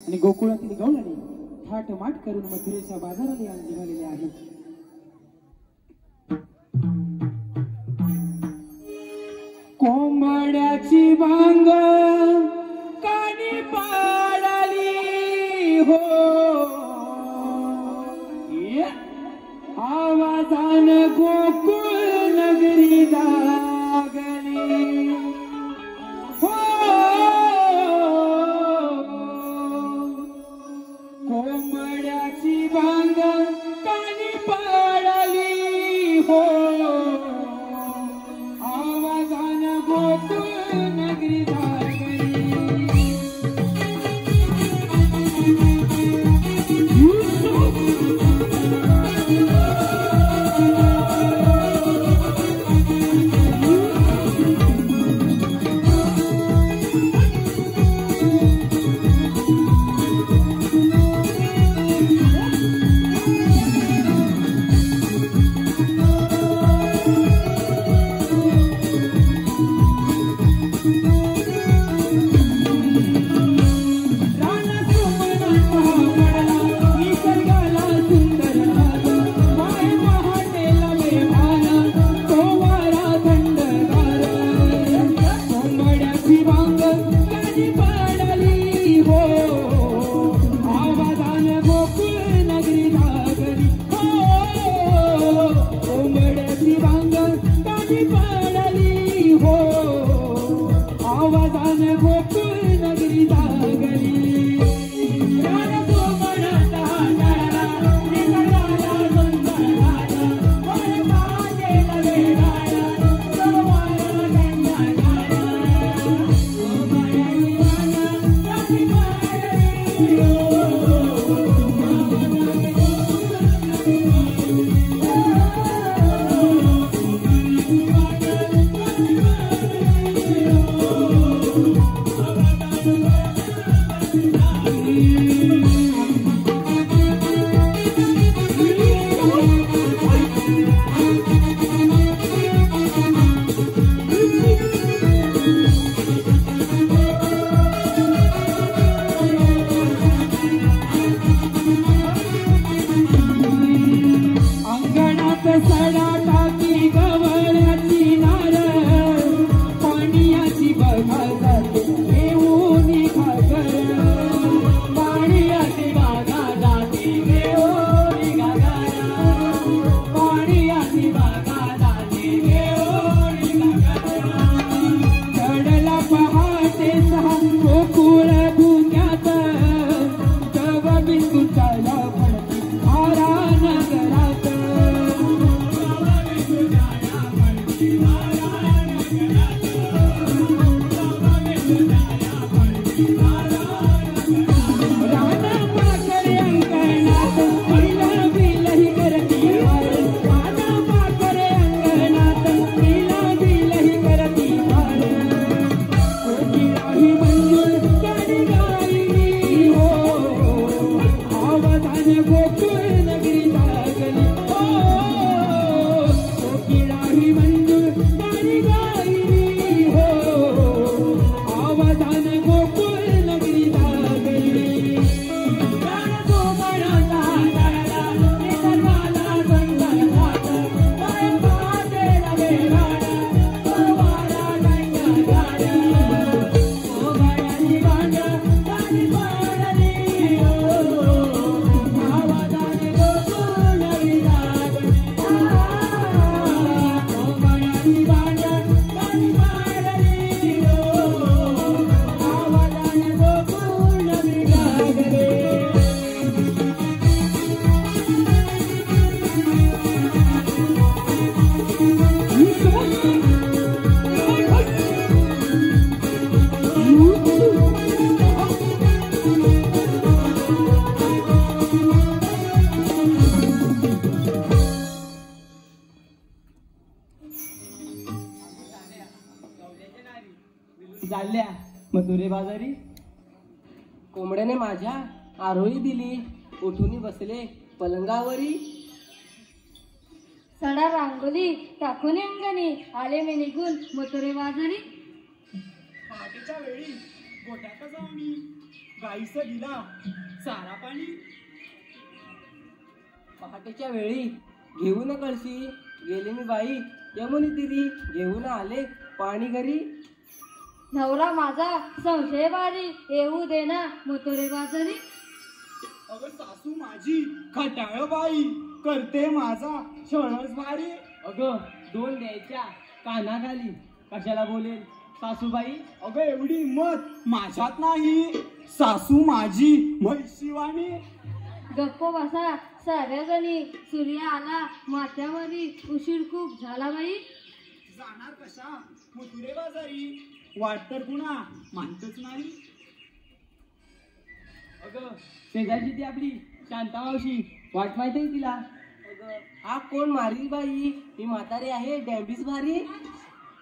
आणि गोकुळातील गवळणी थाटमाट करून मथुरेच्या बाजाराला निघालेले आहेत. कोंबड्याची बांग कानी पाडली हो, आवाजान गोकुळ नगरी जागली हो. कोंबड्याची बांग कानी पाडली हो, आवाजान गोकुळ नगरी जागली. चालल्या मथुरे बाजारी. कोंबड्याने माझ्या आरोळी दिली, उठून बसले पलंगावरी. सडा रांगोली टाकून अंगणी आले मी निघून मथुरे बाजारी. पहाटेच्या वेळी गोट्यात जाऊनी गाईचं दिला चारा पाणी. पहाटेच्या वेळी घेऊन कळशी गेले मी बाई यमुनी तिरी घेऊन आले पाणी घरी. नवरा माझा संशय बारी येऊ दे ना मथुरे बाजारी. अगं सासू माझी खटाळ बाई करते माझा शळस भारी. अगं 2 द्यायच्या कानाखाली कशाला बोलेल सासूबाई. अगं एवढी मत माझ्यात नाही सासू माझी म्हैशिवाणी. गप्प बसा साऱ्या जणी सूर्य आला माथ्यावरी उशीर खूप झाला बाई. जाणार कशा मथुरे बाजारी वाट तर कुणा मानतच नाही. अगं शेजारची ती आपली शांता मावशी वाट माहिती आहे तिला. अगं हा कोण मारी बाई मी म्हातारी आहे डॅम्बिस भारी.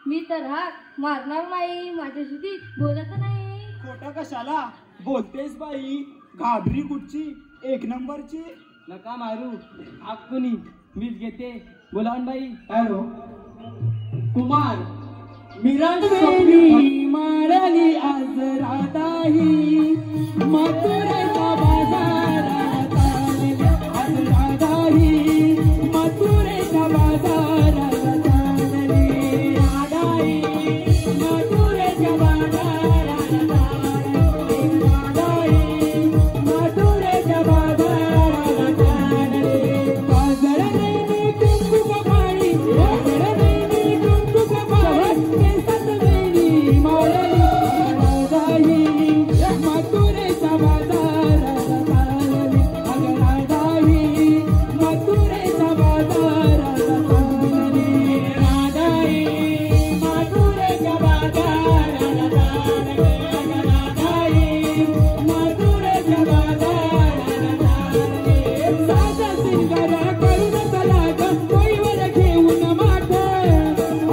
मी तर हाक मारणार नाही माझ्याशी ती बोलत नाही. खोटं कशाला बोलतेस बाई घाबरी कुठची 1 नंबरची. नका मारू हाक कुणी मीच घेते बोलावून बाई. हॅलो कुमार मिरंगवेली मारली आज राधाही मथुरेचा बाजारात आली आज राधाही मथुरेचा बाजारात आली राधाही मथुरेच्या बाजारात आली राधाही मथुरेच्या बाजारात आली. बाजार नाही कुंकू पाणी बाजार नाही कुंकू पाणी केसात वेणी मारली राधाही मथुरेचा बाजारात आली अगं राधाही मथुरेचा बाजारात आली राधाही मथुरेच्या बाजारात आली अगं राधाही मथुरेच्या बाजारात आली. साजा सिंगारा करून चला ग कोईवर घेऊन माठ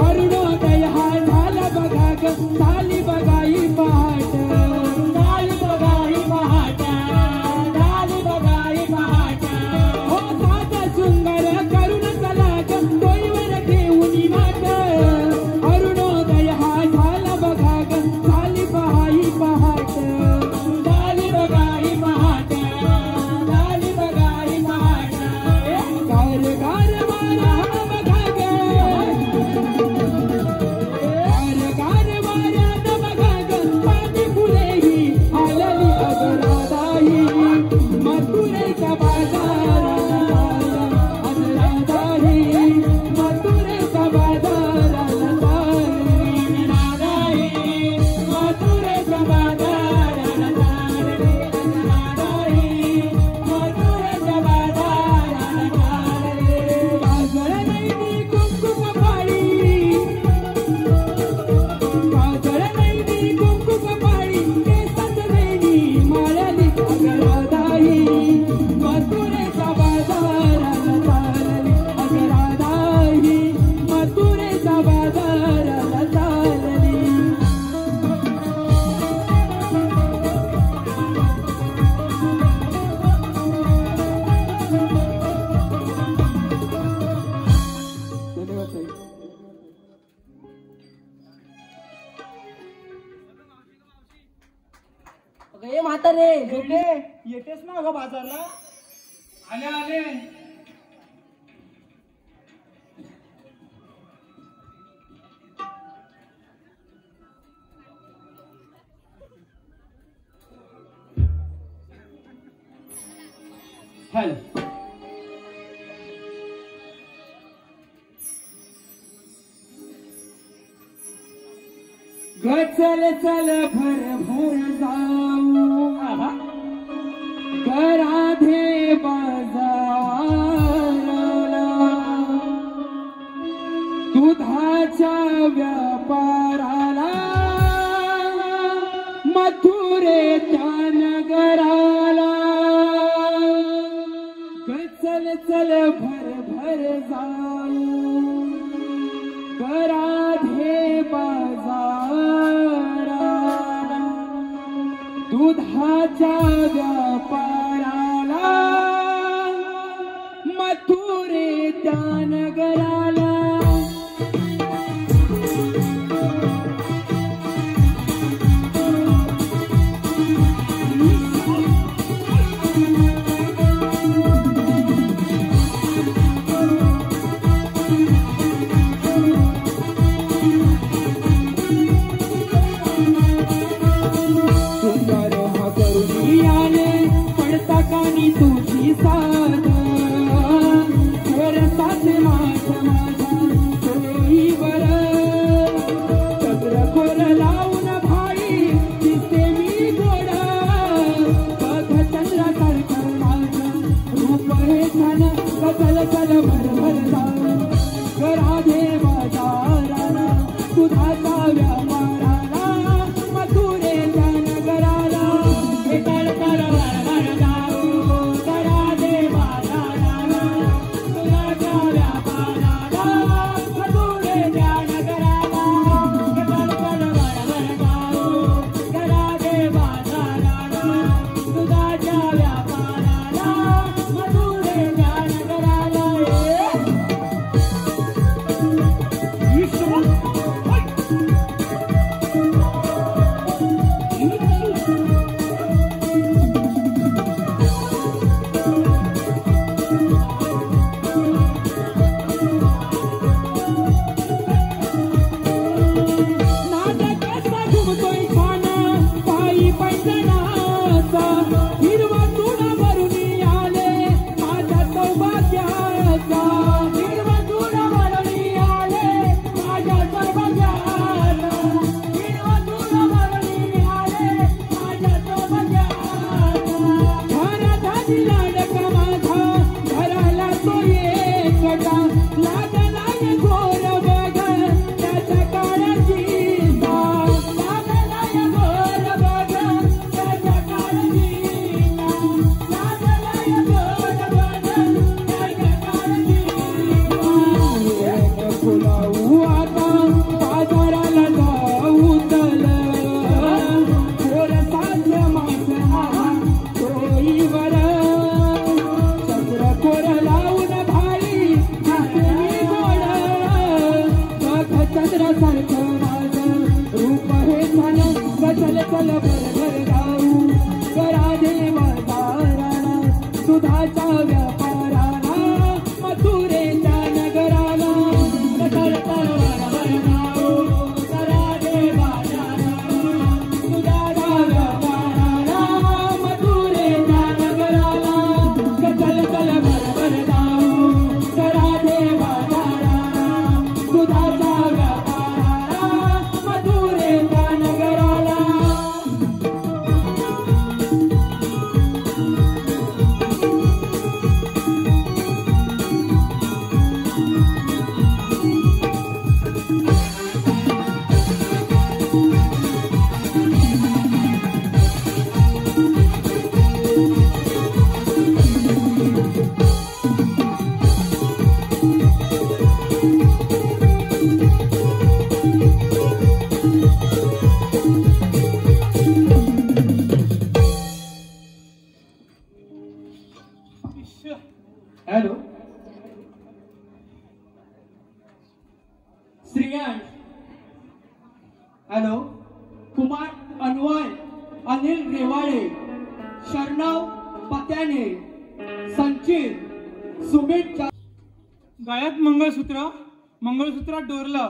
अरुणोदय हा झाला बघा ग झाली बघाई पहाट झाली बघाई पहाट झाली बघाई पहाट. हो साजा सुंदर करून चला ग कोईवर घेऊन माठ अरुणोदय हा झाला बघा ग झाली बघाई पहाट झाली बघाई पहाट झाली बघाई पहाट. गार गार वारा बघा ग गार गार वाऱ्यात बघा ग पाणी फुलेही आलेली अगं राधाही मथुरेच्या बाजारात आज राधाही मथुरेच्या बाजारात आली राधाही मथुरेच्या बाजारात आली राधाही मथुरेच्या बाजारात आली. बाजार नाही कुंकू पाणी बाजार नाही कुंकू पाणी केसात वेणी मारली अगं राधाही मथुरेच्या बाजारात आली अगं राधाही मथुरेच्या बाजारात आली. धन्यवाद साहेब. अगं ये म्हातारे झोपले. येतेस ना अगं बाजारला. आले आले. हॅलो ग चल चल भर भर जाऊ ग राधे बाजाराला दुधाच्या व्यापाराला मथुरे त्या नगराला. ग चल चल भर भर जाऊ ग राधे बाजाराला दुधाच्या व्यापाराला मथुरे त्या नगराला. पडता कानी तुझी साथ रसात माझ्या सोयीवर चंद्रकोर लावून भाई दिसते मी गोड बघ चंद्रासारखं माझं रूप हे छान कचल चल भरभर राधे बाजाराला दुधाचा व्यापाराला मथुरेच्या नगराला हे तळतळ भरभर जाऊ राधे बाजाराला दुधाच्या व्यापाराला मथुरेच्या नगराला हे तळतळ भरभर जाऊ राधे बाजाराला दुधाच्या व्यापाराला मथुरेच्या नगराला दुधाचा व्यापाराला मथुरेच्या नगराला तळतळ भरभर जाऊ राधे बाजाराला दुधाचा व्यापाराला मथुरेच्या नगराला तळतळ भरभर जाऊ राधे बाजाराला दुधाचा व्यापाराला मथुरेच्या नगराला हॅलो श्रेयांश हॅलो कुमार अन्वय अनिल रेवाळे शरणव पत्याने संचित सुमित गळ्यात मंगळसूत्र मंगळसूत्रात डोरलं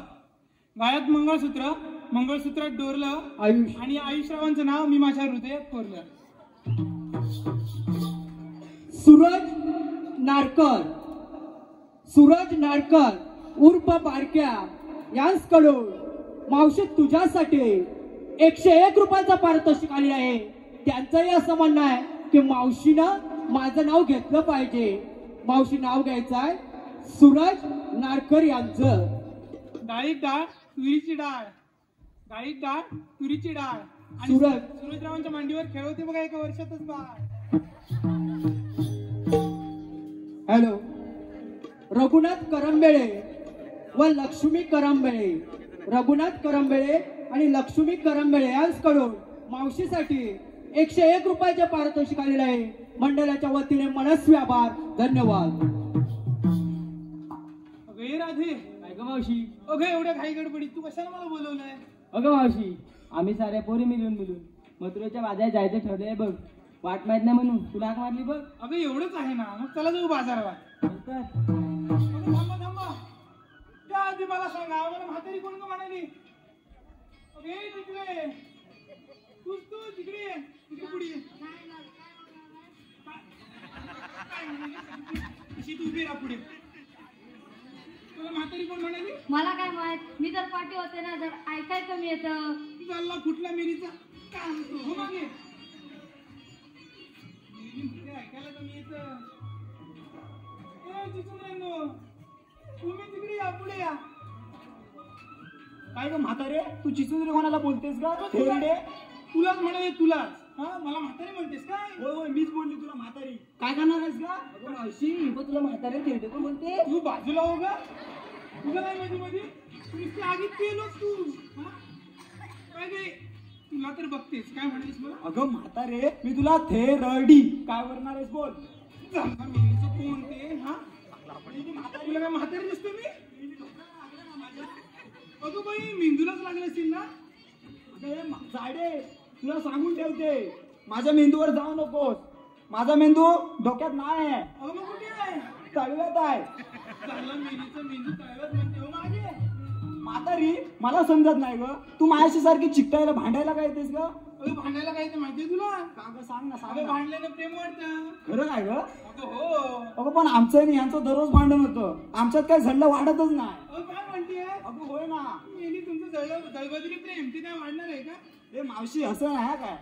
गळ्यात मंगळसूत्रात डोरलं आयुष आणि आयुष्यरावांचं नाव मी माझ्या हृदयात कोरलं. सूरज नारकर उर्फ बारक्या यांकडून मावशी तुझ्यासाठी 101 रुपयाचं पारितोषिक आले आहे. त्यांचंही असं म्हणणं आहे की मावशीनं माझं नाव घेतलं पाहिजे. मावशी नाव घ्यायचं आहे सूरज नारकर यांचं. डाळीत डाळ तुरीची डाळ डाळीत डाळ तुरीची डाळ आणि सूरजरावांच्या मांडीवर खेळवते बघा एका वर्षातच बाळ. हॅलो रघुनाथ करंबेळे व लक्ष्मी करंबेळे आणि लक्ष्मी करंबेळे यांकडून मावशीसाठी 101 रुपयाचे पारितोषिक आलेले आहे. मंडळाच्या वतीने मनस्वी आभार. धन्यवाद. अगे राधे काय ग मावशी? अगं एवढ्या घाई गडबडीत तू कशाला मला बोलवलंय? अगं मावशी आम्ही साऱ्या पोरी मिळून मथुरेच्या बाजारात जायचं ठरलंय बघ. वाट माहित नाही म्हणून तुला हाक मारली बघ. अगं एवढंच आहे ना मग चला जाऊ बाजारात. थांबा थांबा त्या आधी मला सांगा आम्हाला म्हातारी कोण का म्हणाली? अगे तिकडे तू तिकडे तिकडे पुढे तशी तू उभी राहा पुढे. तुला म्हातारी कोण म्हणाली? मला काय माहित, मी तर पाठी होते ना, जर ऐकाय कमी येतं. चालला कुठल्या मेलीचा काय म्हणतो हो मागे मेली म्हणते ऐकायला कमी येतं. चिचुंद्रेंनो, तुम्ही तिकडे या, पुढे या. काय ग म्हातारे, तू चिचुंद्रे कोणाला बोलतेस का? थेरडे. तुलाच म्हणाले, तुलाच. हा मला म्हातारी म्हणतेस काय? होय होय, मीच बोलली तुला म्हातारी. काय करणार आहेस का? अगं मावशी, ही पण तुला म्हातारे थेरडे पण बोलते. तू बाजूला हो ग. तुला नाही मध्ये मध्ये नुसती आगीत पेलोच तू. हा? काय गे तुला तर बघतेस काय म्हणालीस मला? अगं म्हातारे, मी तुला थेरडी काय करणार आहेस बोल. चांगला मेलीचं कोण ते? हा तुला काय म्हातारी दिसतो मी? अगं बाई मेंदूलाच लागले असतील ना? जाडे, तुला सांगून ठेवते, माझ्या मेंदूवर जाऊ नकोस. माझा मेंदू डोक्यात नाही आहे, अगं मग कुठे आहे? तळव्यात आहे. चांगला मेलीचं मेंदू तळव्यात म्हणते हो मागे. म्हातारी, मला समजत नाही ग, तू माझ्याशी सारखी चिकटायला भांडायला काय येतेस ग? अगं भांडायला काय ते माहितीये तुला? का ग, सांग ना, सांग अगं ना. भांडल्यानं प्रेम वाटतं. खरं काय ग? अगं हो. अगं पण आमचं आणि यांचं दररोज भांडण होतं, आमच्यात काही झडलं वाढतच नाही. अगं काय म्हणतेय? अगं होय ना. मेली तुमचं दळबद्री प्रेम ते काय वाढणार आहे का? ए मावशी, असं नाही काय.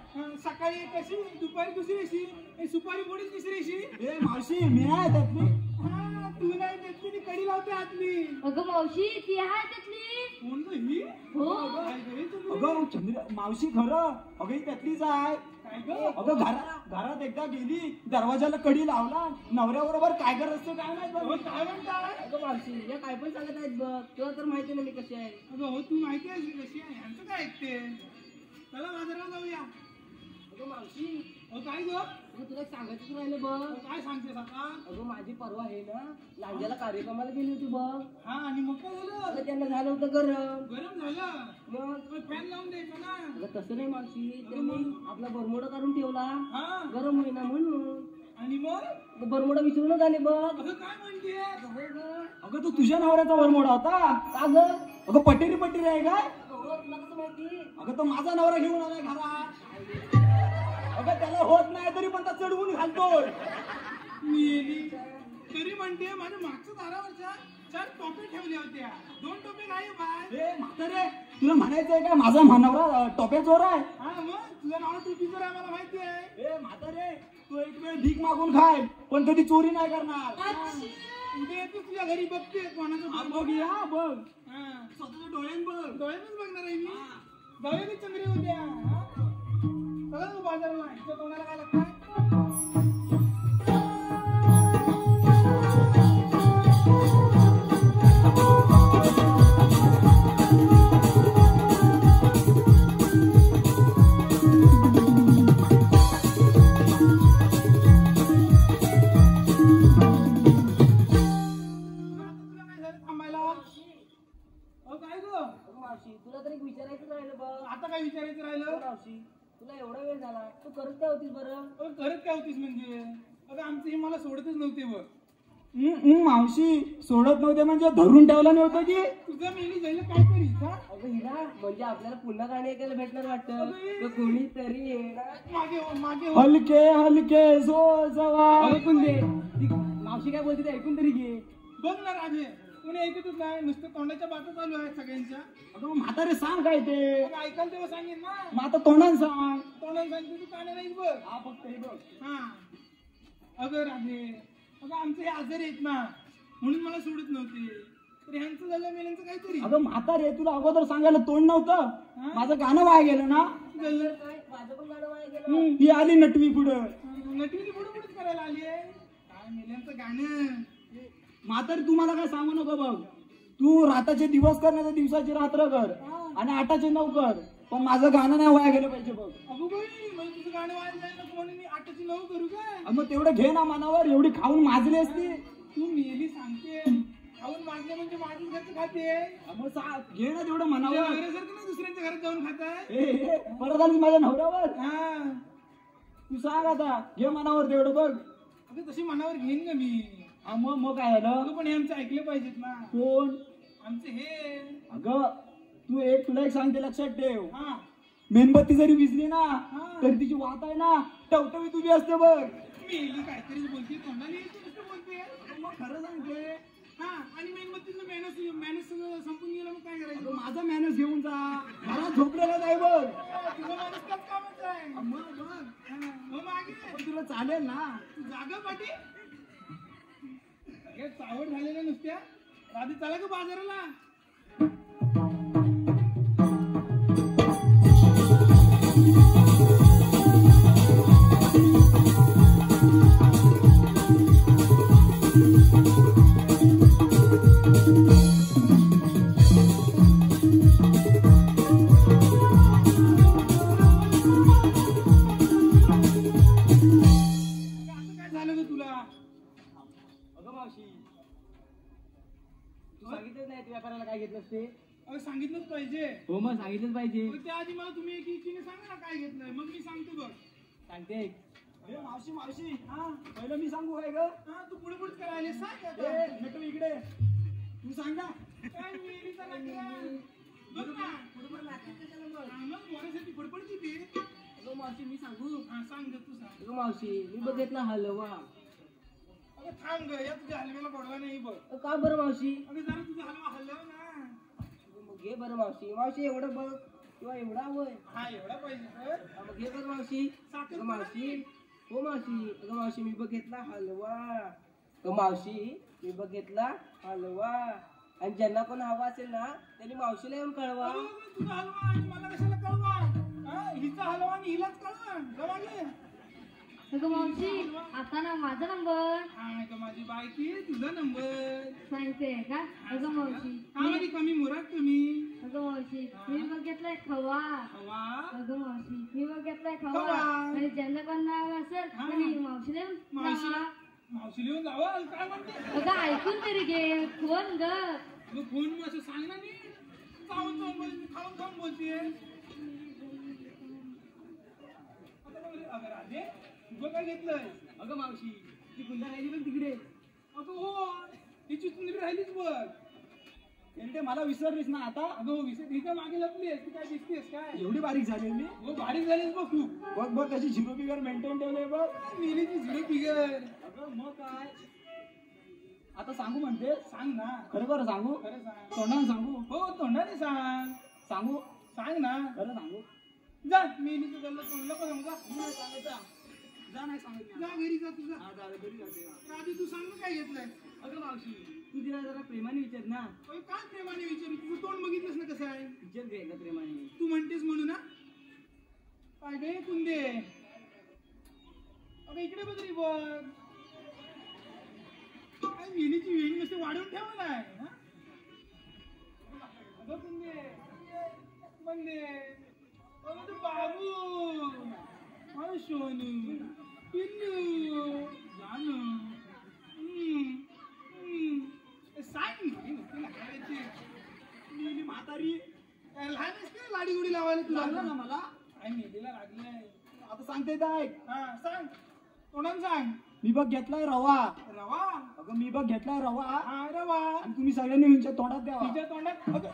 सकाळी एक अशी दुपारी दुसरी अशी सुपारी पोळी तिसरी अशी. ए मावशी, मी आहे त्यातली. हा तू नाही त्यातली ती कडी लावते आतली. अगं मावशी, ती आहे त्यातली. कोण ग ही? हो. काय ग हे तुम्ही? अगं चंद्र मावशी, खरं अगं ही त्यातलीच आहे. काय ग? अगं घरात एकदा गेली, दरवाजाला कडी लावला, नवऱ्याबरोबर काय करत असतो काय नाही अगं बघ. काय म्हणताय? अगं मावशी, या काय पण सांगत आहेत बघ. तुला तर माहिती ना मी कशी आहे. अगं हो तू माहिती आहे मी कशी आहे. यांचं काय ऐकते? चला बाजारात जाऊया. अगं मावशी, अगं काय ग? अगं तुला एक सांगायचंच राहिलं बघ. अगं काय सांगतेस आता? अगं माझी परवा आहे ना, लांजाला कार्यक्रमाला गेली होती बघ. हा आणि मग काय झालं? अगं त्यांना झालं होतं गरम. गरम झालं. मग फॅन लावून द्यायचं ना. अगं तसं नाही मावशी, त्यांनी आपला बरमोडा काढून ठेवला, हा गरम होईना म्हणून. आणि मग बरमोडा विसरूनच आले बघ. अगं काय म्हणते? हो गं. अगं तो तुझ्या नवऱ्याचा वरमोडा होता. का गं? अगं पटेरी आहे काय? हो, तुला कसं माहिती? अगं तो माझा नवरा घेऊन आलाय घरात. अगं त्याला होत नाही तरी पण तो चढवून घालतोय. मेली तरी म्हणते माझ्या मागच्या दारावरच्या 4 टोपे ठेवल्या होत्या. 2 टोपे गायब आहे. ए म्हातारे, तुला म्हणायचंय का माझा नवरा टोप्या चोर आहे? हा मग तुझं नाव टोपीचं आहे मला माहिती आहे. ए म्हातारे, तू एक वेळ भीक मागून खाय, पण कधी चोरी नाही करणार. उद्या येतो तुझ्या घरी बघते कोणाचं हा, बघ या बघ, हा. स्वतःच्या डोळ्यान बघ. डोळ्यातच बघणार आहे मी. जाऊया की चंद्री उद्या. हा? चला तू बाजारला. इथं कोणाला काय लागतं? तुला तरी विचारायचं राहिलं बघ. आता काय विचारायचं राहिलं? मावशी, तुला एवढा वेळ झाला, तू करत काय होतीस बरं? अगं करत काय होतीस म्हणजे? अगं आमचं हे मला सोडतच नव्हते बघ. मावशी, सोडत नव्हते म्हणजे धरून ठेवलं नव्हतं की? तुझं मेली जायला काय करीस? हा? अगं हिरा, म्हणजे आपल्याला पुन्हा गाणी ऐकायला भेटणार वाटतं. तर कोणीतरी येणार. मागे हो, मागे हो. हलके हलके जो जवा. ऐकून दे, ती मावशी काय बोलते ते ऐकून तरी घे. बघ ना राधे, कोणी ऐकतच नाही. नुसतं तोंडाच्या बाता चालू आहेत सगळ्यांच्या. अगं म्हातारे, सांग काय ते. मग ऐकाल तेव्हा सांगेन ना. मग आता तोंडान सांग. तोंडाला सांगते तू काने नाहीच बघ. हा फक्त हे बघ. हा अगं राधे, अगं आमचे हे आजारी आहेत ना, म्हणून मला सोडत नव्हते. तर ह्यांचं झालं मेल्यांचं काहीतरी अगं म्हातारे, तुला अगोदर सांगायला तोंड नव्हतं. हा? माझं गाणं वाया गेलं ना. झालं. काय माझं पण गाणं वाया गेलं. ही आली नटवी पुढं. नटवीची पुढे पुढेच करायला आली आहे. काय मेल्यांचं गाणं. म्हातारे, तू मला काय सांगू नको बघ. तू राताचे दिवस कर, नाही तर दिवसाची रात्र कर, आणि 8चे 9 कर, पण माझं गाणं नाही वाया गेलं पाहिजे बघ. अगो बाई, म्हणजे तुझं गाणं वाया जाईल नको म्हणून मी 8ची 9 करू काय? मग तेवढं घे ना मनावर, एवढी खाऊन माजली असती. तू मेली सांगते, खाऊन मागणे म्हणजे माझ्याच घरचं खाते. मग घे ना तेवढं मनावर. नवऱ्यासारखं नाही दुसऱ्यांच्या घरात जाऊन खाताय. ए, परत आलीस माझ्या नवऱ्यावर. हा तू सांग आता, घे मनावर तेवढं बघ. अगं तशी मनावर घेईन का मी? मग काय झालं? अगं पण हे आमचं ऐकले पाहिजेत ना. कोण? आमचे हे. अगं तुला एक सांगते, लक्षात ठेव. हा मेणबत्ती जरी विजली ना, हा. तरी तिची वात आहे ना, टवटवीत उभी असते बघ. मेली काहीतरी बोलते, तोंडाला येते नुसतं बोलते. मग खरं सांगते. हा आणि मेन मग तिथलं मॅनस सगळं संपून गेलं, मग काय करायचं? माझा मॅनेज घेऊन जा, घरात झोपलेला नाही बघ. तुझं मॅनस काच कामच आहे. मग मागे पण तुला चालेल ना. तू जागा पाठी हे चावड झालेल्या नुसत्या. राधी चला का बाजाराला? काय घेतलंस ते? अगं सांगितलंच पाहिजे. हो मग सांगितलंच पाहिजे. मग त्याआधी मला तुम्ही एकीने सांगा ना काय घेतलंय, मग मी सांगतो बघ. सांगते. मावशी मावशी, हा पहिलं मी सांगू काय ग? हा तू पुढे पुढे करायला सांग आता. भेटू इकडे, तू सांग ना. काय मेलीचा नकरा. बघ ना मग मोऱ्यासाठी फडफडती ती. अगं मावशी मी सांगू? हा सांग ग, तू सांग. अगं मावशी मी बघितला हलवा. अगं थांब ग, या तुझ्या हलव्याला गोडवा नाही बघ. का बरं मावशी? अगं जरा तुझा हलवा हलव ना. मग घे बरं मावशी. मावशी एवढं बघ किंवा एवढा होय. हा एवढा पाहिजे तर. मग घे बरं मावशी. साखर अगं मावशी, हो मावशी. अगं मावशी मी बघितला हलवा. अगं मावशी मी बघितला हलवा. आणि ज्यांना कोण हवा असेल ना त्यांनी मावशीला येऊन कळवा. अगं, तुझा हलवा आणि मला कशाला कळवा? हा हिचा हलवा आणि हिलाच कळवा. जमाले. अगं मावशी आता ना माझा नंबर हा का माझी बायकी, तुझा नंबर सांगते का? अगं मावशी हा मध्ये कमी मुराद कमी. अगं मावशी मी बघितलाय खवा. हवा अगं मावशी मी बघितलाय खवा. खवा. आणि ज्यांना कोण नाव असेल हा. त्यांनी मावशीला येऊन मावशी लावा. मावशी लिहून जावं काय म्हणते. अगं ऐकून तरी घे फोन ग. मग फोन मग असं सांग ना. नी चावून चावून बोलते, खाऊन खाऊन बोलते. अगं राधे तुझं काय घेतलंय? अगं मावशी ती गुंडा राहिली बघ तिकडे. अगं हो तिची चुंदरी राहिलीच बघ. एरडे मला विसरलीस ना आता. अगं हो विषय तिच्या मागे लपलीस. तू काय दिसतेस काय? एवढी बारीक झाली मी. हो बारीक झालीस बघ खूप. बघ बघ कशी झिरो फिगर मेंटेन ठेवले बघ. मेलीची झिरो फिगर. अगं मग काय आता सांगू म्हणते. सांग ना. खरं खरं सांगू? खरं सांग. तोंडाने सांगू? हो तोंडाने सांग. सांगू सांग ना. खरं सांगू? जा मेलीचं गल्ला तोंड नको सांगू जा. नाही सांगायचं. जा नाही सांगायचं. जा घरी जा तुझा. हा झालं घरी जाते ना. आधी तू सांग ना काय घेतलंय. अगं मावशी तू तिला जरा प्रेमाने विचार ना. अगं काय प्रेमाने विचारू. तुझं तोंड बघितलंस ना कसं आहे. विचार घे एकदा प्रेमाने. तू म्हणतेस म्हणू ना. काय गे कुंदे. अगं इकडे बघ रे बघ. काय मेलीची वेणी नुसते वाढवून ठेवा नाही. अगं कुंदे बंदे. अगं तू बाबू. अरे सोनू पिल्लू जानू. सांग तुला काय येते. मी म्हातारी लहान आहेस का लाडी गुडी लावायला तुला? लागलं ना मला. काय मेलीला लागलंय. आता सांगते तर ऐक. हा सांग तोंडाने सांग. मी बघ घेतलाय रवा. रवा. अगं मी बघ घेतलाय रवा. हा रवा. आणि तुम्ही सगळ्यांनी हिंच्या तोंडात द्यावा. तिच्या तोंडात अगं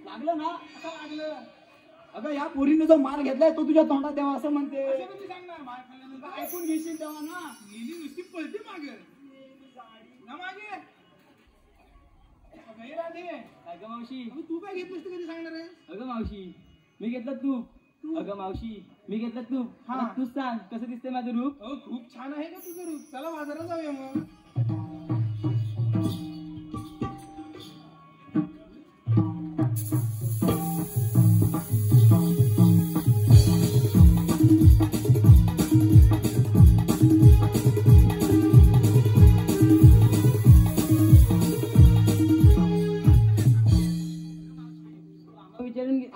लागलं ना. असं लागलं. अगं या पोरीने जो माल घेतलाय तो तुझ्या तोंडात द्यावा असं म्हणते. असं पण सांगणार मार खाल्ल्यानंतर ऐकून घेशील तेव्हा ना. मेली नुसती पळते मागे ना मागे. अगं हे राधे. अगं मावशी. अगं तू काय घेतलंस ते कधी सांगणार आहे. अगं मावशी मी घेतलं तूप. अगं मावशी मी घेतलं तूप. हा. आता तूच सांग कसं दिसतंय माझं रूप. अहो खूप छान आहे का तुझं रूप. चला बाजारात जाऊया मग.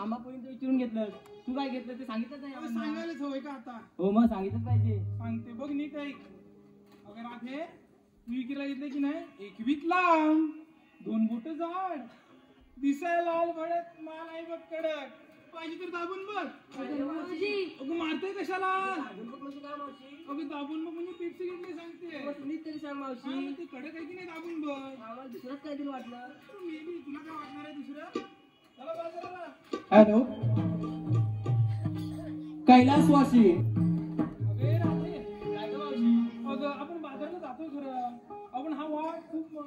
आम्हापर्यंत विचारून घेतलं. तू काय घेतलं ते सांगितलं नाही अगं आम्हाला. सांगायलाच हवंय का आता. हो मग सांगितलंच पाहिजे. सांगते बघ नीट ऐक. अगं राधे मी विक्रीला घेतले की नाही. एक वीत लांब 2 बोट जाड दिसाय लाल भडक माल आहे बघ कडक. पाहिजे तर दाबून बघ. मावशी अगं मारतोय कशाला. म्हणजे काय मावशी. अगं दाबून बघ म्हणजे पेप्सी घेतली सांगते. मग नीट तरी सांग हा, मावशी. मग ते कडक आहे की नाही दाबून बघ. आम्हाला दुसरंच काहीतरी वाटलं. तू मेली तुला काय वाटणार आहे दुसरं. चला बाजाराला. हॅलो कैलासवासी. अगं राधे काय गं मावशी. अगं आपण बाजारात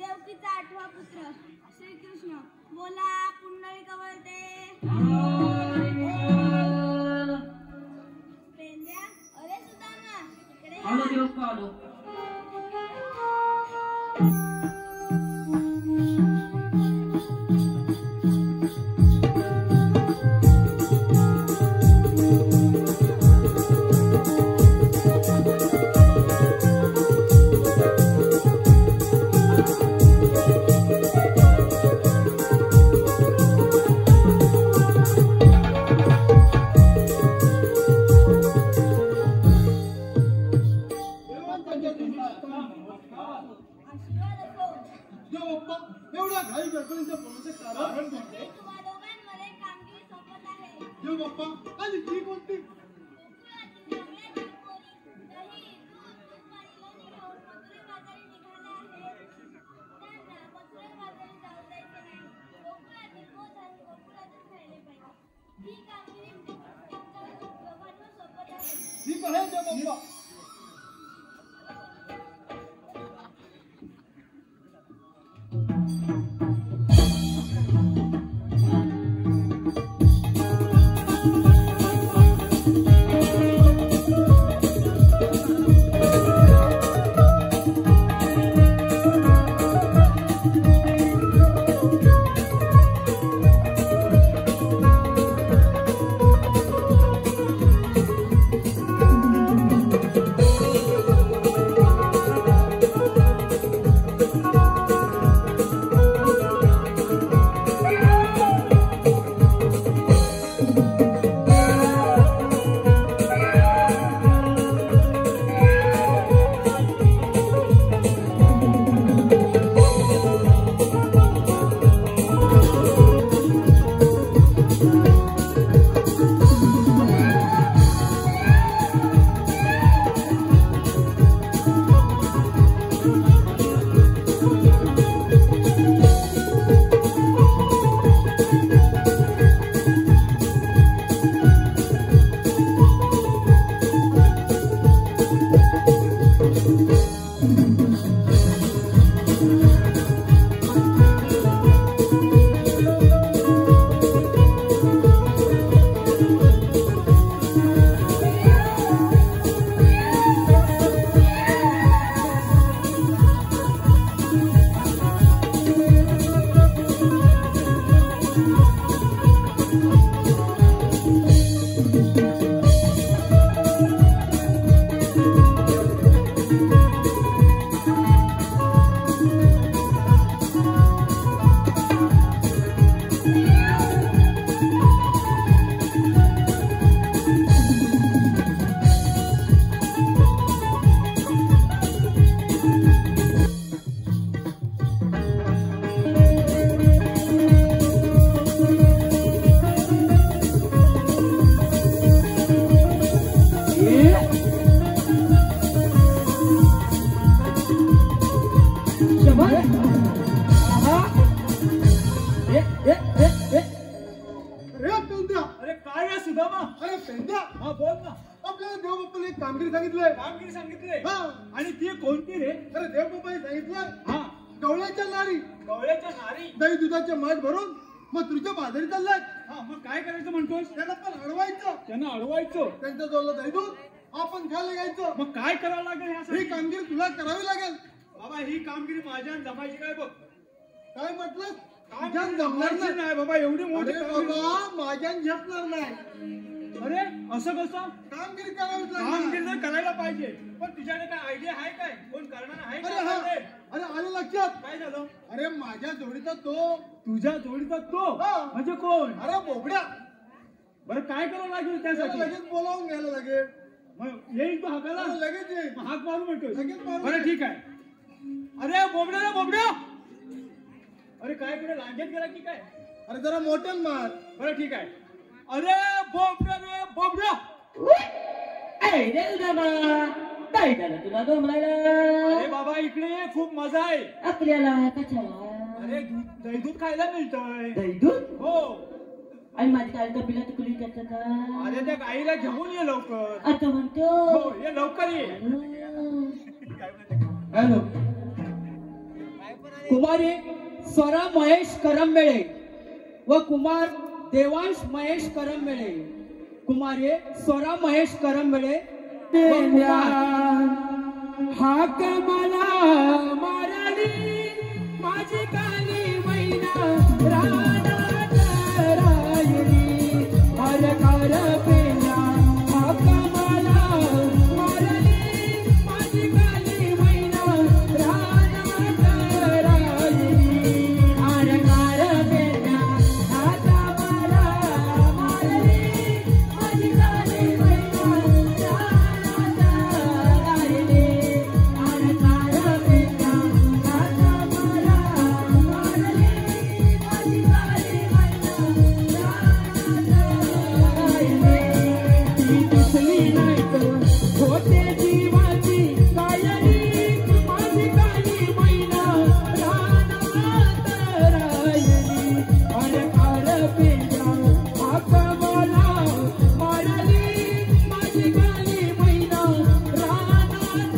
देवकीचा 8वा पुत्र श्रीकृष्ण. बोला पुंडलिक वळते. पेंद्या अरे सुधारणा इकडे आलो देव आलो. एवढा घाई गडबडीच्या बोलण्याचे कारण म्हणजे तुम्हा दोघांमध्ये कामगिरी सोबत आहे. देव बाप्पा आणि ती कोणती ठीक आहे देव बाप्पा. अरे काय या सुदामा. अरे पेंद्या हा बोल ना. आपल्याला देवबाप्पाने एक कामगिरी सांगितलंय. कामगिरी सांगितले हा. आणि ती कोणती रे? अरे देवबाप्पाने सांगितलं हा, गवळ्याच्या लारी गवळ्याच्या नारी. दही दुधाचे माठ भरून मग तुझ्या बाजारी चाललाय. हा, मग काय करायचं म्हणतोस? त्यांना पण अडवायचं. त्यांना अडवायचं. त्यांच्या जवळ दही दूध आपण खायला घ्यायचं. मग काय करावं लागेल ही ह्यासाठी? कामगिरी तुला करावी लागेल. बाबा ही कामगिरी माझ्या जमायची काय बघ. काय म्हटलं? कामगिरी माझ्यान जमणार जमायची नाही. नाही बाबा, एवढी मोठी अरे कामगिरी. बाबा माझ्यान झेपणार नाही. अरे असं कसं? कामगिरी करावी कामगिरी लागणार. तर करायला पाहिजे, पण तुझ्याकडे काय आयडिया आहे काय? कोण करणार आहे अरे हा, काय? अरे आलं लक्षात. काय झालं? अरे माझ्या जोडीचा तो. तुझ्या जोडीचा तो हा. म्हणजे कोण? अरे बोबड्या. बरं काय करावं लागेल त्याला त्यासाठी? लगेच बोलावून घ्यायला लागेल. मग येईल तो हाकाला? अरे लगेच ये. मग हाक मारू म्हणतोय. लगेच मारू. बरं ठीक आहे. अरे बोबड्या रे बोबड्या. अरे काय कडे लांजेत गेला की काय? अरे जरा मोठ्यान मार. बरं ठीक आहे. अरे बोबड्या रे बोबड्या. अरे बाबा इकडे ये, खूप मजा आहे. आपल्याला कशाला अरे दही दूध खायला मिळतंय. दही दूध हो. आणि माझी काय कपिला तुकली त्याचं का अरे त्या गाईला घेऊन ये लवकर. आता म्हणतो हो ये लवकर ये. हॅलो. कुमारी स्वरा महेश करंबेळे व कुमार देवांश महेश करंबेळे. कुमारी स्वरा महेश करंबेळे व कुमार हाक मला मारली माझी काली मैना रानात राहिली. हर कार पेला हाक मला मारली माझी काली मैना रानात राहिली. हर कार पेला हाक मला मारली माझी काली मैना रानात राहिली. हर कार पेला हाक मला मारली माझी काली मैना रानात राहिली. ती दिसली नाही तर होते जीवाची कायरी माझी काली मैना रानात राहिली. अरे कार पेला हाक मला मारली माझी काली मैना रानात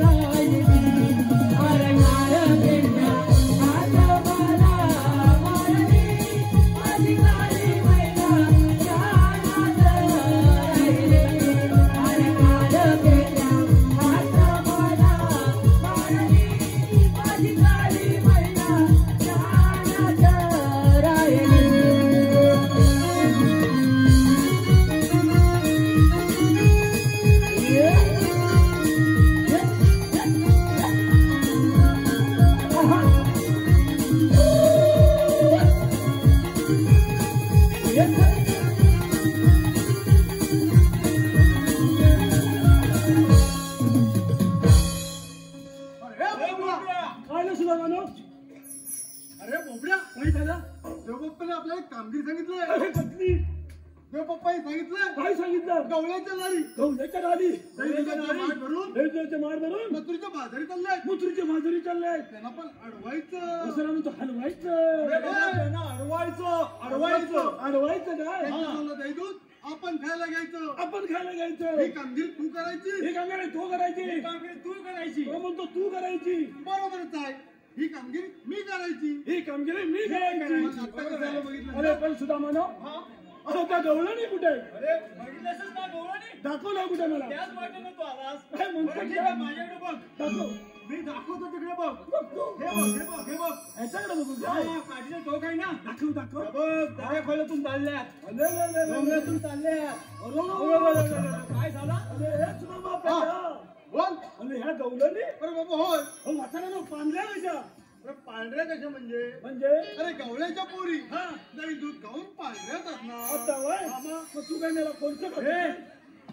राहिली. अरे कार पेला हाक मला मारली माझी काली मैना रानात राहिली. अरे कार पेला हाक मला मारली माझी काली मैना रानात राहिली. अरे बोबड्या. काय नसू लागलो? अरे बोबड्या. काय झालं? देवबाप्पाने आपल्याला एक कामगिरी सांगितलंय. अरे कसली? देवबाप्पाने सांगितलंय काय सांगितलं? गवळ्याच्या लारी गवल्याच्या नाली. दही दुधाचे माठ भरून दही मार धरून मथुरीच्या बाजारी चाललाय. मुत्रीच्या माजुरी चाललंय. त्यांना पण अडवायचं. दुसरा म्हणतो हलवायचं. अडवायचं. अडवायचं काय? त्यांच्या जवळ दही दूध आपण खायला घ्यायचं. आपण खायला ही घ्यायचं. कामगिरी तू करायची. ही कामगिरी तो करायची. ही कामगिरी तू करायची. तो म्हणतो तू करायची. बरोबरच आहे. ही कामगिरी मी करायची. ही कामगिरी मी मग करायची. आता कसं झालं बघितलं? अरे पण सुद्धा मानो. अरे त्या गवळणी कुठे? अरे बघितलंसच ना गवळणी? दाखव ना कुठे मला. त्याच वाटेनं तू आलास. काय म्हणतो? बरं, ठीक आहे, माझ्याकडे बघ. दाखव. मी दाखवतो तिकडे बघ. बघ तू. हे बघ, हे बघ, हे बघ. याच्याकडे बघू हा, काय? काठीचा टोक आहे ना? दाखव दाखव. हे बघ, दर्या खोल्यातून चालल्यात. अरे, अरे, अरे, अरे. डोंगरातून चालल्यात. अरे, अरे, अरे, अरे, अरे, अरे, अरे, काय झालं? अरे, हेच ना बापा. बोल. अरे ह्या गवळणी अरे बाबा होय. म्हाताऱ्यानं पांढऱ्या कशा? अरे पांढऱ्या कशा म्हणजे? म्हणजे अरे गवळ्याच्या पोरी हा. दही दूध खाऊन पांढऱ्याच असणार. आता वय? मग तू काय मला कोणतं हे, करतो?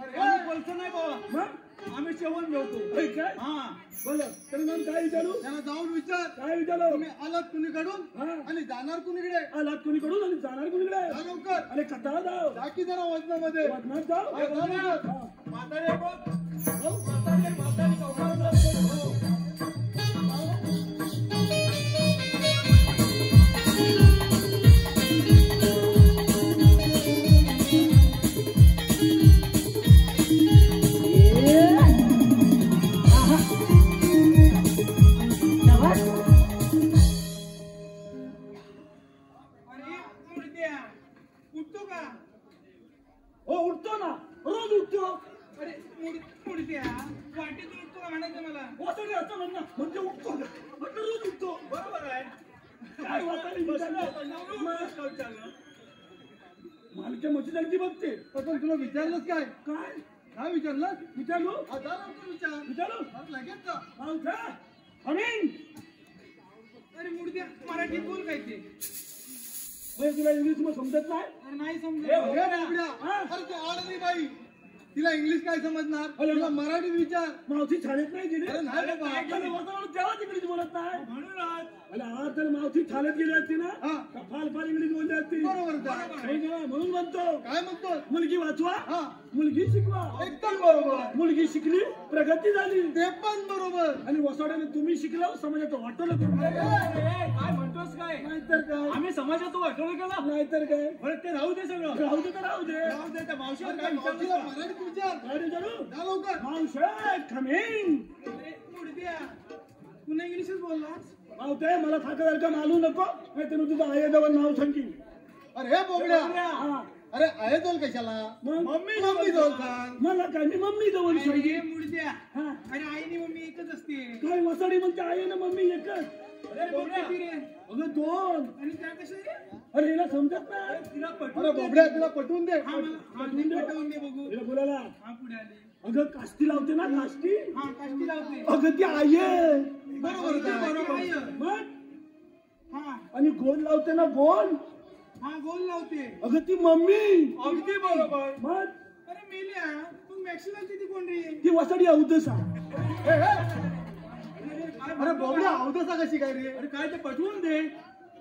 अरे, आम्ही बोलतो नाही बाबा. मग आम्ही जेवण जेवतो. हे काय? हा. बोला तर मग काय विचारू? त्यांना जाऊन विचार. काय विचारू? तुम्ही आलात कुणीकडून हा. आणि जाणार कुणीकडे? आलात कुणीकडून आणि जाणार कुणीकडे? जा लवकर. अरे कथा जाऊ. जा की जरा वजनामध्ये. वदनात जाऊ. हा, जा लवकर. हा. म्हातारे बघ. हो, म्हातारे चौकात जातो. हो. रोज उठतो. अरे मुडद्या वाटेतून उठतो आणायचं मला. वसाडी असं म्हणणं म्हणजे उठतो म्हणजे रोज उठतो. बरोबर आहे. काय वसाडी मालक्या मच्छी त्यांची बघते. पण तुला विचारलंच काय काय काय विचारलं विचारलो आता लवकर विचार विचारू आज लगेच जा. अमीन अरे मुडद्या मराठीत बोल काय ते. तुला इंग्लिश मध्ये समजत नाही. अरे नाही समजत. अरे बाबड्या, अरे तू आडली बाई तिला इंग्लिश काय समजणार तिला मराठीत विचार. मावशी शाळेत नाही गेली. अरे नाही रे बाबा. तेव्हाच इंग्लिश बोलत नाही. म्हणूनच अरे आज तर मावशी शाळेत गेली असती ना हा. तर फाल फाल इंग्लिश बोलली असती. बरोबर काय नाही का? म्हणून म्हणतो काय म्हणतो मुलगी वाचवा हा मुलगी शिकवा. एकदम बरोबर मुलगी शिकली प्रगती झाली. ते पण बरोबर. आणि वसाड्याने तुम्ही शिकला समाजाचं वाटवलं करून. काय म्हणतोस काय. नाहीतर काय आम्ही समाजात वाटवलं केला. नाहीतर काय बरं ते राहू दे सगळं. राहू दे तर राहू दे. राहू दे त्या मावशीला अरे काय त्या विचारलं मावशीला का? मराठीत विचार. काय विचारू जा लवकर. मावशे खमीन अरे मुडद्या पुन्हा इंग्लिशच बोललास. मावते मला साखर मालू नको नाही तर तुझं आईजवळ नाव सांगीन. अरे हे बोबड्या हा अरे आहे दोन कशाला मग मम्मी दोन सांग. मला काय मी मम्मी जवळ अरे सांगीन. मुडद्या हा अरे आईने मम्मी एकच असते. काय वसाडी म्हणते आई ना मम्मी एकच. अरे बोबड्या रे. अगं दोन. आणि त्या कशा रे. अरे हिला समजत नाही. तिला अरे पटवून दे. बोबड्या तिला पटवून दे. हा मला हा ते पटवून दे बघू. हिला बोलायला हा पुढे आली. अगं काष्टी लावते ना काष्टी. हा काष्टी लावते. अगं ती आई आहे. बरोबर ते काय. बरोबर. मग हा आणि गोल लावते ना गोल. हा गोल लावते. अगं ती मम्मी. अगदी बरोबर. मग अरे मेल्या तू मॅक्सिमम ती कोण रे. ती वसाडी अवधसा. अरे बोबड्या अवधसा कशी काय रे. अरे काय ते पटवून दे.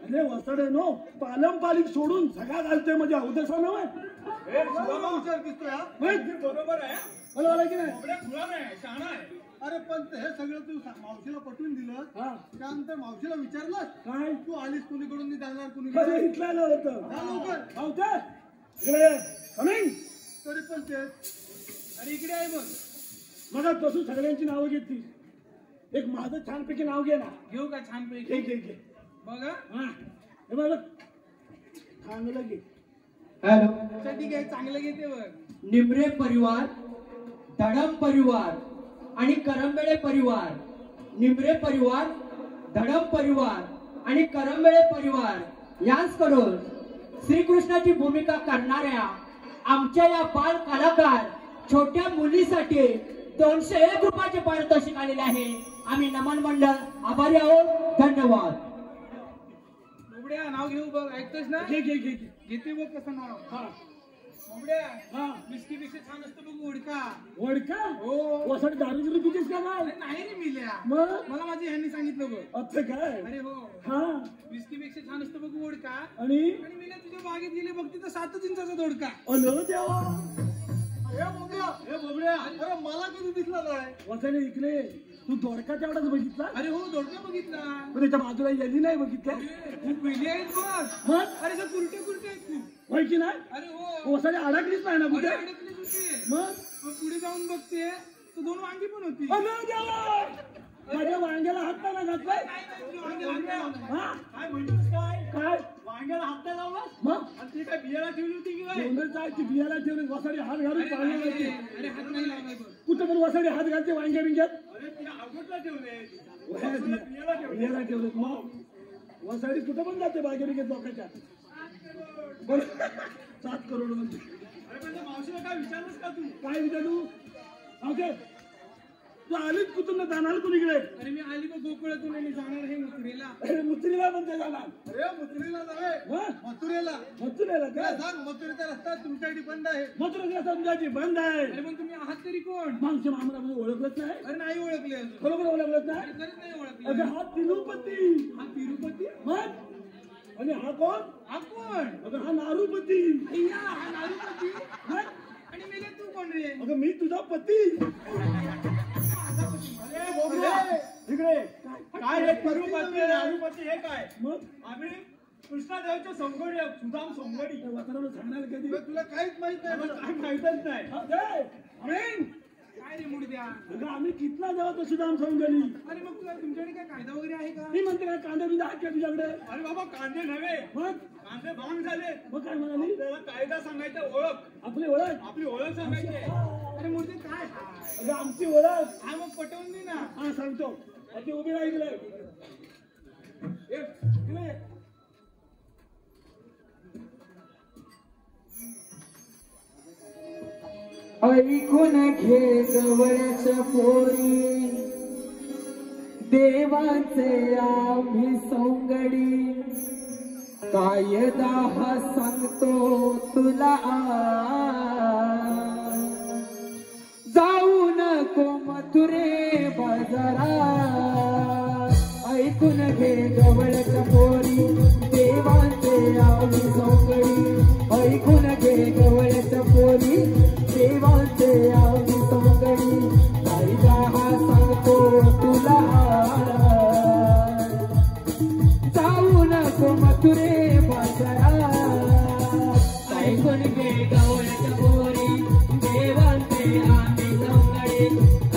अरे वसाडे नो पारंपरिक सोडून सगळ्या घालते म्हणजे अवधसा नव्हे. तुला विचार दिसतोय हा. बरोबर आहे. मला वाला की नाही. बोबड्या खुळा नाही शहाणा आहे. अरे पण हे सगळं तू मावशीला पटवून दिलं हा त्यानंतर मावशीला विचारलं काय तू आलीस कुणीकडून जाणार अरे कुणीकडे. इथलं होतं. जा लवकर. अवधे इकडे ये. कमिंग. तरी पण तेच. अरे इकडे आहे बघ. मग तसं सगळ्यांची नावं घेतली. एक माझं छानपैकी नाव घे ना. घेऊ का छान घे पैकी. घे घे. बघा. हा हे बघ चांगलं घे. हॅलो. अच्छा ठीक आहे चांगलं घेते बघ. निमरे परिवार, धडम परिवार आणि करंबेळे परिवार. निमरे परिवार, धडम परिवार आणि करंबेळे परिवार यांकडून श्रीकृष्णाची भूमिका करणाऱ्या आमच्या या बाल कलाकार छोट्या मुलीसाठी 201 रुपयाचे पारितोषिक आलेले आहे. आम्ही नमन मंडळ आभारी आहोत. धन्यवाद. बोबड्या नाव घेऊ बघ. ऐकतोस ना. घे घे घे घे. घेते बघ कसं नाव. हा बोबड्या हा विस्की पेक्षा छान असतं बघ वडका. वडका हो. वसाडी दारू गिरू पितेस का अरे नाही. नाही रे मिल्या. मग मला माझ्या ह्यांनी सांगितलं बघ. असं काय. अरे हो. हा विस्की पेक्षा छान असतं बघ वडका. आणि आणि मी तुझ्या बागेत गेले बघ तिथं 7 इंचाचा दोडका. अलो देवा. हे बोबड्या अरे मला कधी दिसला नाही. वसाडी इकडे तू दोडका तेवढाच बघितला. अरे हो दोडका बघितला. पण त्याच्या बाजूला येली नाही बघितल्या. खूप वेली आहेत बघ. मग अरे सर कुरटे कुरटे आहेत खूप. होय की नाही. अरे हो. वसाडी अडकलीच नाही ना अरे कुठे. अडकलीच होती. मग मग पुढे जाऊन बघते तर 2 वांगी पण होती. अलो देवा. माझ्या वांग्याला हात नाही घातलाय. हा काय म्हणतोस काय. काय वांग्याला हात नाही लावलास. मग आणि ती काय बियाला ठेवली होती की काय. जेवढं काय ती बियाला ठेवली वसाडी हात घालून पाणी घालते. अरे हात नाही लावलाय बघ. कुठं पण वसाडी हात घालते वांग्या बिंग्यात. अरे तिला अवघडला ठेवले. बियाला ठेवले. मग वसाडी कुठं पण जाते बागे बिगेत लोकांच्या. बरं 7 करोड म्हणजे. अरे पण त्या मावशीला काय विचारलंस का तू. काय विचारू. ओके तू आलीच कुठून जाणार कुणीकडे. अरे मी आली बघ गोकुळातून आणि जाणार हे मथुरेला. अरे मुत्रीला म्हणते जाणार. अरे मथुरेला नव्हे मग मथुरेला. मथुरेला काय काय. सांग मथुरेचा रस्ता तुमच्यासाठी बंद आहे. मथुरेला समजायची बंद आहे. अरे पण तुम्ही आहात तरी कोण. मागच्या मामला ओळखलंच नाही. अरे नाही ओळखले अजून. बरोबर ओळखलंच नाही. अरे खरंच नाही ओळखले. अगं हा तिरुपती. हा तिरुपती. मग आणि हा कोण. हा कोण. अगं हा नारूपती. अय्या, हा नारूपती. मग आणि मेले तू कोण रे. अगं मी तुझा पती. अरे बोबड्या. इकडे काय हे तिरुपती नारूपती हे काय. मग आम्ही कृष्णादेवच्या सोंगडी आहोत. सुदाम सोंगडी. वातावरण सांगणार कधी. तुला काहीच माहित नाही. काय माहितच नाही. अमीन काय रे मुडद्या? अगं आम्ही कितना जेव्हा तशी दाम सांगून गेली. अरे मग तुमच्याकडे काय कायदा वगैरे आहे का? मी म्हणते काय कांदे बिंदे आहेत का तुझ्याकडे? अरे बाबा कांदे नव्हे, मग कांदे भांग झाले. मग काय म्हणाली? त्याला कायदा सांगायचा, ओळख, आपली ओळख. आपली ओळख सांगायची. अरे मुडदे काय हाय? अगं आमची ओळख. हा मग पटवून दे ना. हा सांगतो. ती उभी राहिली. इकडे ये. ऐकून घे जवळच्या पोरी, देवाचे आम्ही सौंगडी, कायदा हा सांगतो तुला जाऊ नको मथुरे बाजारात. ऐकून घे जवळच्या पोरी, देवाचे आम्ही सौंगडी, ऐकून घे जवळच्या पोरी, देवाचे आम्ही सौंदर्य, कायदा हा सांगतो तुला जाऊ नको मथुरे बाजारात. ऐकून घे गवळ्याच्या पोरी, देवाचे आम्ही सौंदर्य,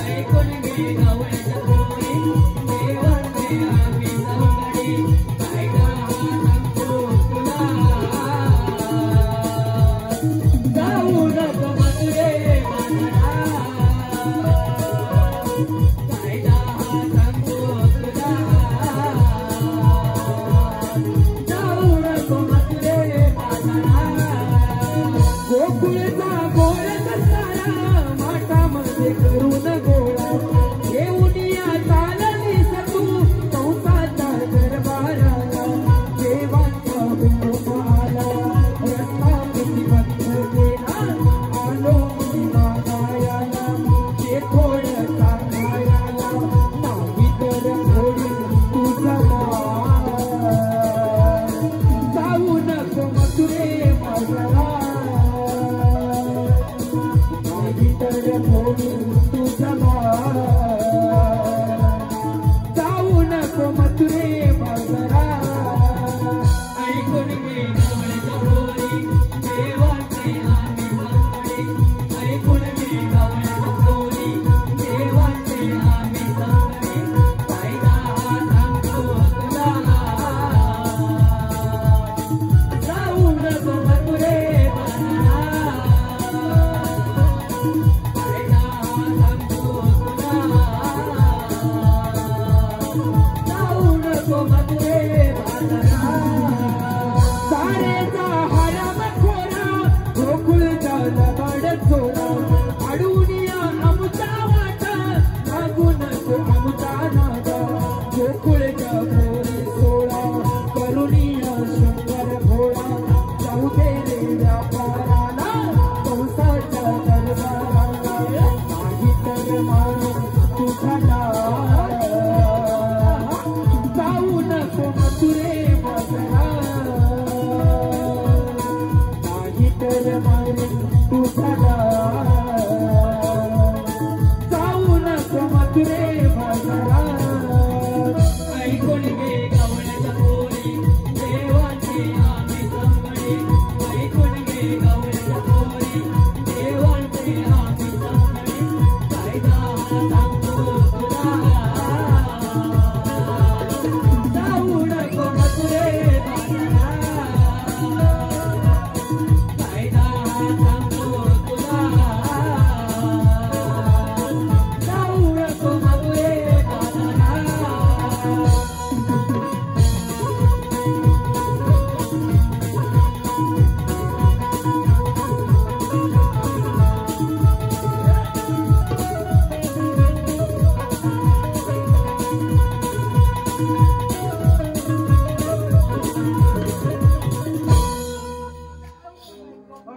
ऐकून घे गवळ्याच्या पोरी, देवाचे आम्ही सौंदर्य, कायदा हा सांगतो तुला जाऊ नको मथुरे बाजारात. कायदा हा सांगतो तुला जाऊ नको मथुरे बाजारात. गोकुळचा गोळ करणारा माठामध्ये करून गोळा, घेऊन या चालली सतू कंसाचा दरबाराला. देवाचा विनोद आला, रस्ता किती बंद केला, आलो मी मागायला, ते थोडं सांगायला, नाही तर थोडी तुझा जाऊ नको मथुरे बाजारात. नाही तर थोडी तुझा जाऊ नको मथुरे बाजारात. ऐकून घे गवळ्याच्या पोरी, देवाचे आम्ही सौंदर्य, ऐकून घे गवळ्याच्या पोरी, देवाचे आम्ही सौंदर्य, कायदा हा सांगतो तुला जाऊ नको मथुरे बाजारात. कायदा हा सांगतो तुला जाऊ नको मथुरे बाजारात. सारेचा हराम खोरा, गोकुळचा लबाड चोरा, अडून या आमचा वाटा, लागू नको आमचा नादा. गोकुळच्या पोरी सोळा, करुणीया शंकर भोळा, जाऊ दे रे व्यापाराला, कंसाच्या दरबाराला. नाही तर मारू तुझा डाळ, जाऊ नको मथुरे बाजारात. नाही तर मारू तुझा डाळ, जाऊ नको मथुरे बाजारात. ऐकून घे गवळ्याच्या पोरी, देवाचे आम्ही सौंदर्य, ऐकून घे गवळ्याच्या पोरी, देवाचे आम्ही सौंदर्य, कायदा हा सांगतो तुला जाऊ नको मथुरे बाजारात. कायदा हा सांगतो तुला जाऊ नको मथुरे बाजारात.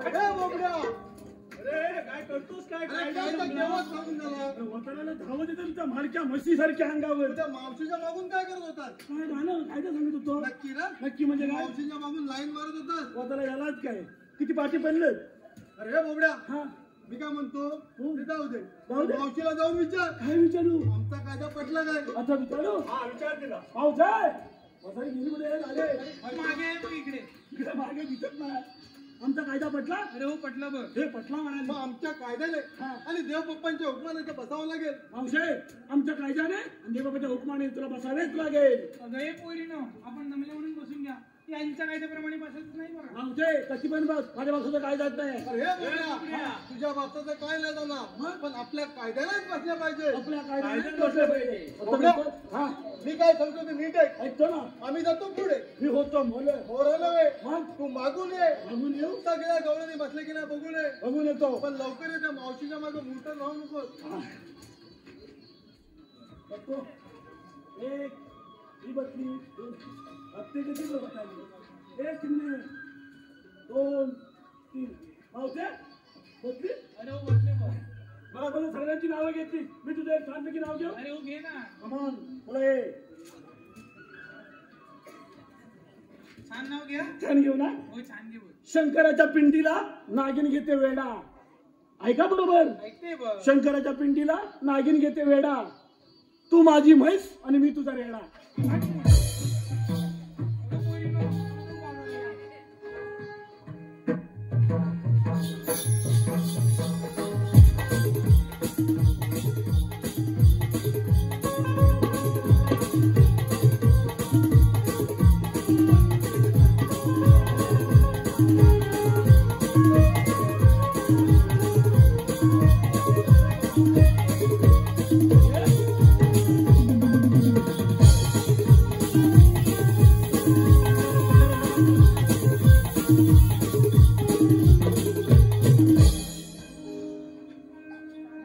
अरे बाबड्या, अरे काय करतोस काय? अरे कायदा केव्हाच सांगून झाला. वतनाला धावत येतं तुमच्या मालक्या म्हशीसारख्या अंगावर. त्या मावशीच्या मागून काय करत होतात? काय झालं? कायदा सांगत होतो. नक्की ना? नक्की म्हणजे काय? मावशीच्या मागून लाईन मारत होतात. वताला यालाच काय किती पाठी पडलं? अरे बाबड्या, हा मी काय म्हणतो, ते जाऊ दे. जाऊ दे. मावशीला जाऊन विचार, काय विचारू? आमचा कायदा पटला काय? आता विचारू. हा विचार केला. पाहू जाय वसाई गेली कुठे झाले मागे आहे बघ इकडे. इकडे मागे दिसत नाही. आमचा कायदा पटला अरे हो पटलं बघ. हे पटला म्हणाले. मग आमच्या कायद्याने आणि देवपप्पांच्या हुकमाने इथं बसावं लागेल. मावशे आमच्या कायद्याने आणि देवबाबाच्या हुकमाने तुला बसावेच लागेल. अगं हे पोरीनो आपण दमले म्हणून बसून घ्या. यांच्या कायद्याप्रमाणे बसायचं नाही बघा. मावशे कशी पण बस माझ्या बाजूचं काय जात नाही. अरे हे बोला, तुझ्या बाबतीचं काय नाही जाणार, पण आपल्या कायद्यानेच बसल्या पाहिजे. आपल्या कायद्याने बसले पाहिजे. हा मी काय सांगतो ते नीट आहे. ऐकतो ना. आम्ही जातो पुढे. मी होतो मोले मग तू मागून ये. मागून येऊ. सगळ्या गवळणी बसले की नाही बघून ये. बघून येतो. पण लवकर येते, मावशीच्या मागे मोठं राहू नको. एक ही बसली, दोन हप्ते किती लोक बसली. एक चिमणे, दोन तीन मावशे बसली. अरे हो बसले बघ. मला बरं सगळ्यांची नावं घेतली. मी तुझं एक छानपैकी नाव घेऊ. अरे हो घे ना. कमान पुढे छान नाव घ्या. छान घेऊ ना. हो छान घे बघ. शंकराच्या पिंडीला नागिन घेते वेडा. ऐका बरोबर. ऐकते बघ. शंकराच्या पिंडीला नागिन घेते वेडा. तू माझी म्हैस आणि मी तुझा रेडा.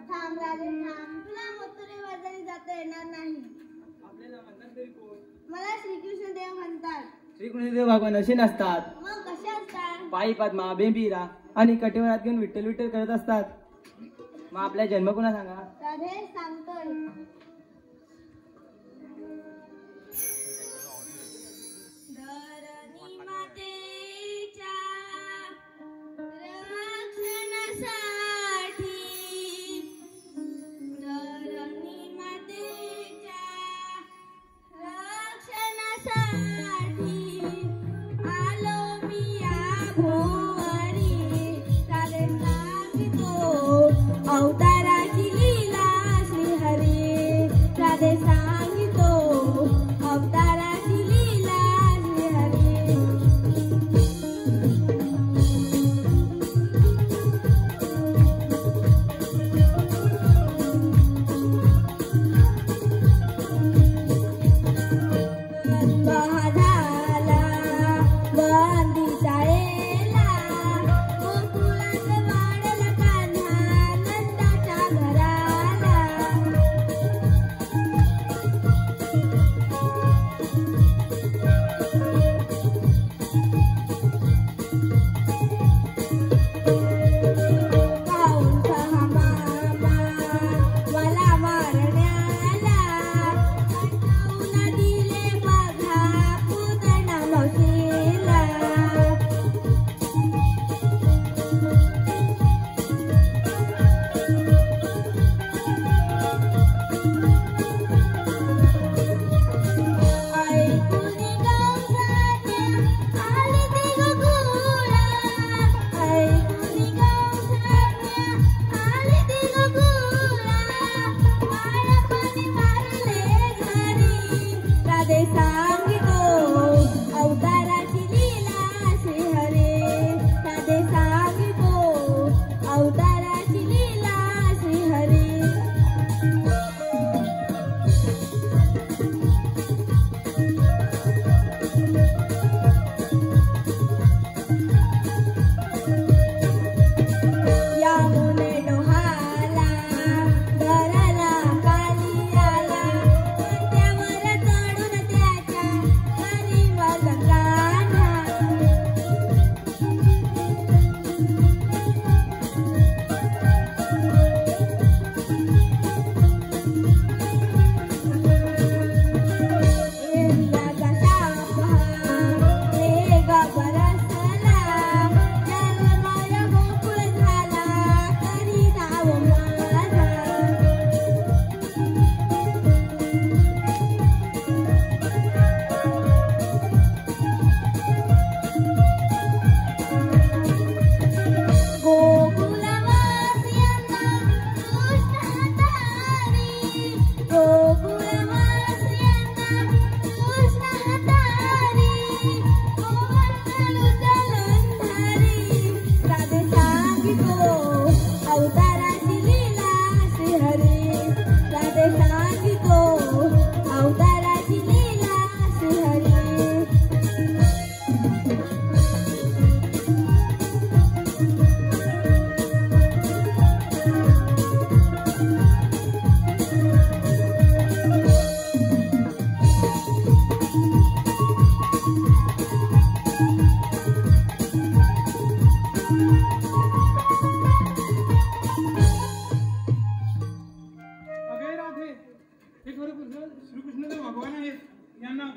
थांब राजे थांब, तुला मथुरे बाजारी जाता येणार नाही. मला श्रीकृष्ण देव म्हणतात. श्रीकृष्णदेव भगवान असे नसतात. मग कसे असतात? पायी पद्मा बेंबीरा आणि कटिवरात घेऊन विठ्ठल विठ्ठल करत असतात. मग आपला जन्म कुणा सांगा. राधे सांगतोय. धरणी मातेच्या रक्षणासाठी, धरणी मातेच्या रक्षणासाठी आलो मी या भोवरी. सारे सांगतो अवताराची लीला श्रीहरी. राधे सांगतो अवताराची लीला श्रीहरी. झाला बंदी शाळेला, गोकुळात वाढला कान्हा नंदाच्या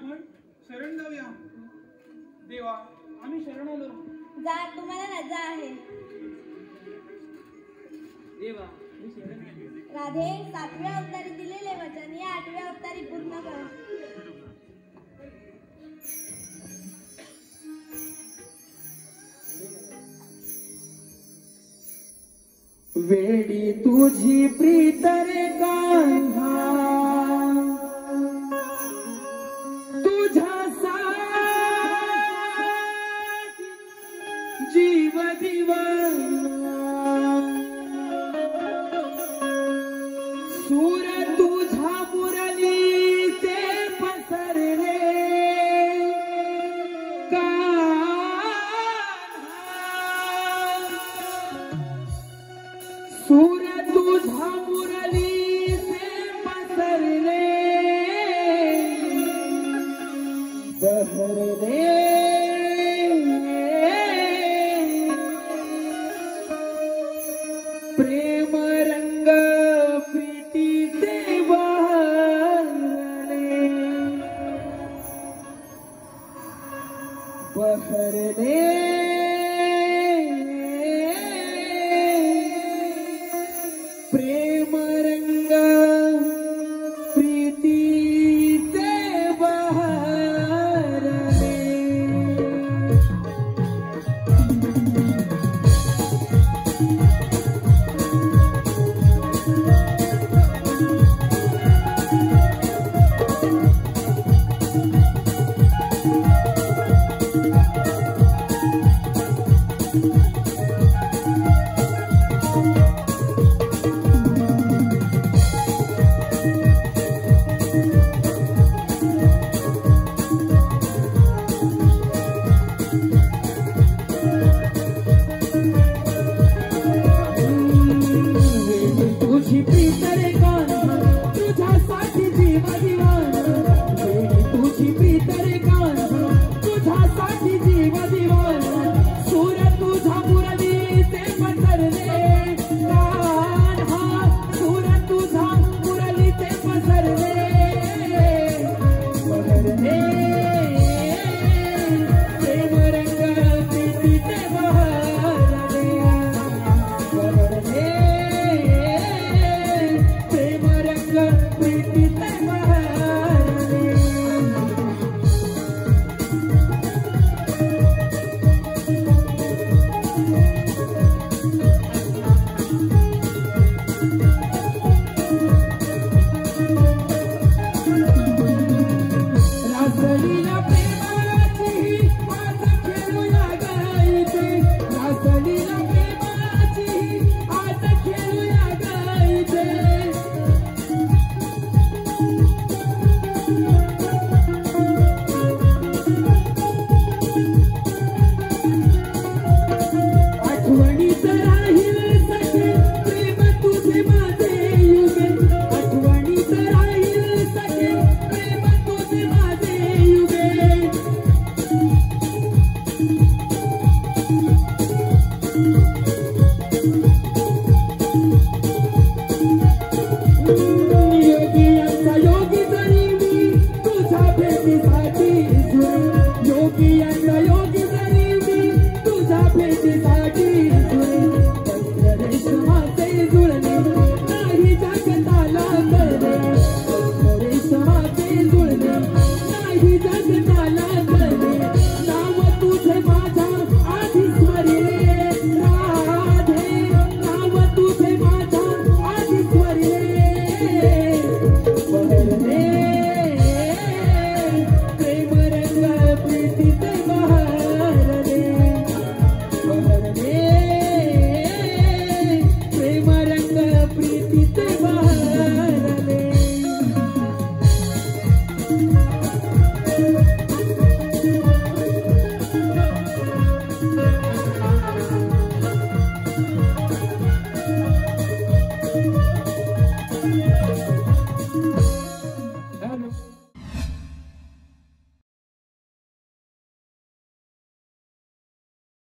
आपण शरण जाऊया. देवा आम्ही शरण आलो. जा, तुम्हाला रजा आहे. देवा मी शरण गेलो. राधे, 7व्या अवतारी दिलेले वचन या 8व्या अवतारी पूर्ण करा. वेडी तुझी प्रीत रे कान्हा, तुझ्या जीव दिवाना, सूर तुझ्या मुरलीचे पसरले सूर तुझ्या मुरलीचे पसरले बहरले प्रेम रंग प्रीतीचे बहरले बहरले प्रेम रंग प्रीतीचे बहरले. तुझी प्रीत रे कान्हा, तुझ्यासाठी जीव दिवाना. तुझी प्रीत रे कान्हा, तुझ्यासाठी जीव दिवाना. सूर तुझ्या मुरलीचे पसरले कान्हा, सूर तुझ्या मुरलीचे पसरले बहरले प्रेम रंग प्रीतीचे बहरले बहरले प्रेम रंग प्रीतीचे बहरले. रासलीला प्रेमाची आज खेळूया गायचे, रासलीला प्रेमाची आज खेळूया गायचे. आठवणीत राहील सखे प्रेम तुझे माझे युगे, आठवणीत राहील सखे प्रेम तुझे माझे युगे. योगियांचा योगी जरी मी तुझ्या भेटीसाठी झुरे, योगियांचा योगी जरी मी तुझ्या भेटीसाठी झुरे. रेशमाचे जुळले नाही जगताला कळले, रेशमाचे जुळले नाही जगताला कळले. नाव तुझे माझ्या आधी स्मरले राधे, नाव तुझे माझ्या आधी स्मरले बहरले प्रेम रंग प्रीतीचे बहरले बहरले प्रेम रंग प्रीतीचे बहरले.